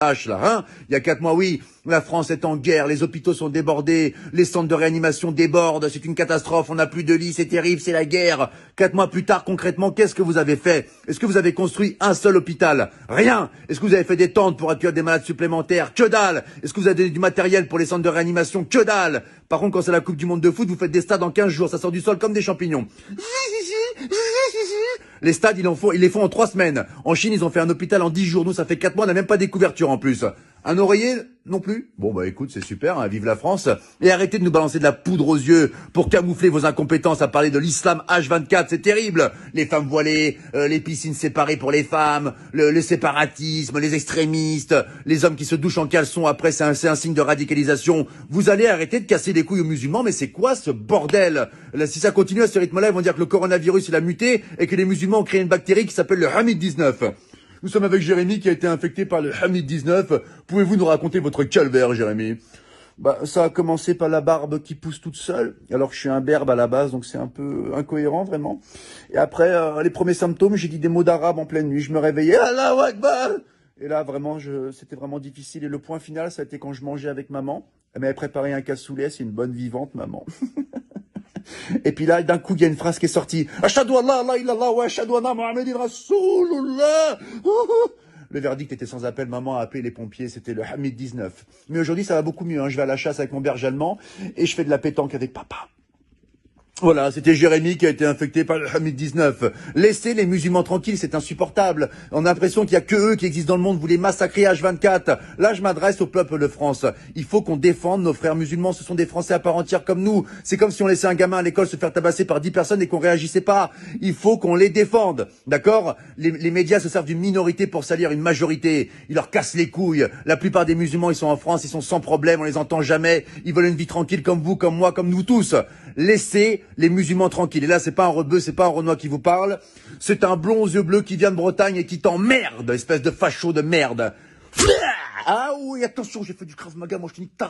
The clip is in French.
là, hein. Il y a 4 mois, oui, la France est en guerre, les hôpitaux sont débordés, les centres de réanimation débordent, c'est une catastrophe, on n'a plus de lits, c'est terrible, c'est la guerre. 4 mois plus tard, concrètement, qu'est-ce que vous avez fait? Est-ce que vous avez construit un seul hôpital? Rien. Est-ce que vous avez fait des tentes pour accueillir des malades supplémentaires? Que dalle. Est-ce que vous avez donné du matériel pour les centres de réanimation? Que dalle. Par contre, quand c'est la Coupe du Monde de foot, vous faites des stades en 15 jours, ça sort du sol comme des champignons. Les stades, ils les font en 3 semaines. En Chine, ils ont fait un hôpital en 10 jours. Nous, ça fait 4 mois, on n'a même pas des couvertures en plus. Un oreiller? Non plus. Bon, bah écoute, c'est super, hein, vive la France. Et arrêtez de nous balancer de la poudre aux yeux pour camoufler vos incompétences à parler de l'islam H24, c'est terrible. Les femmes voilées, les piscines séparées pour les femmes, le séparatisme, les extrémistes, les hommes qui se douchent en caleçon après, c'est un signe de radicalisation. Vous allez arrêter de casser les couilles aux musulmans, mais c'est quoi ce bordel? Là, si ça continue à ce rythme-là, ils vont dire que le coronavirus, il a muté et que les musulmans ont créé une bactérie qui s'appelle le Hamid-19. Nous sommes avec Jérémy qui a été infecté par le Hamid-19. Pouvez-vous nous raconter votre calvaire, Jérémy? Bah, ça a commencé par la barbe qui pousse toute seule, alors que je suis un berbe à la base, donc c'est un peu incohérent, vraiment. Et après, les premiers symptômes, j'ai dit des mots d'arabe en pleine nuit. Je me réveillais, Allahu Akbar! Et là, vraiment, c'était vraiment difficile. Et le point final, ça a été quand je mangeais avec maman. Elle m'avait préparé un cassoulet, c'est une bonne vivante, maman. Et puis là, d'un coup, il y a une phrase qui est sortie. Ashhadu an la ilaha illallah wa ashhadu anna Muhammadan Rasulullah. Le verdict était sans appel. Maman a appelé les pompiers. C'était le Hamid 19. Mais aujourd'hui, ça va beaucoup mieux. Hein. Je vais à la chasse avec mon berger allemand et je fais de la pétanque avec papa. Voilà, c'était Jérémy qui a été infecté par le Hamid-19. Laissez les musulmans tranquilles, c'est insupportable. On a l'impression qu'il y a que eux qui existent dans le monde, vous les massacrez H24. Là, je m'adresse au peuple de France. Il faut qu'on défende nos frères musulmans, ce sont des Français à part entière comme nous. C'est comme si on laissait un gamin à l'école se faire tabasser par 10 personnes et qu'on réagissait pas. Il faut qu'on les défende, d'accord? Les médias se servent d'une minorité pour salir une majorité. Ils leur cassent les couilles. La plupart des musulmans, ils sont en France, ils sont sans problème, on les entend jamais. Ils veulent une vie tranquille comme vous, comme moi, comme nous tous. Laissez les musulmans tranquilles. Et là, c'est pas un rebeu, c'est pas un Renoir qui vous parle. C'est un blond aux yeux bleus qui vient de Bretagne et qui t'emmerde, espèce de facho de merde. Ah oui, attention, j'ai fait du Krav Maga, moi je te nique ta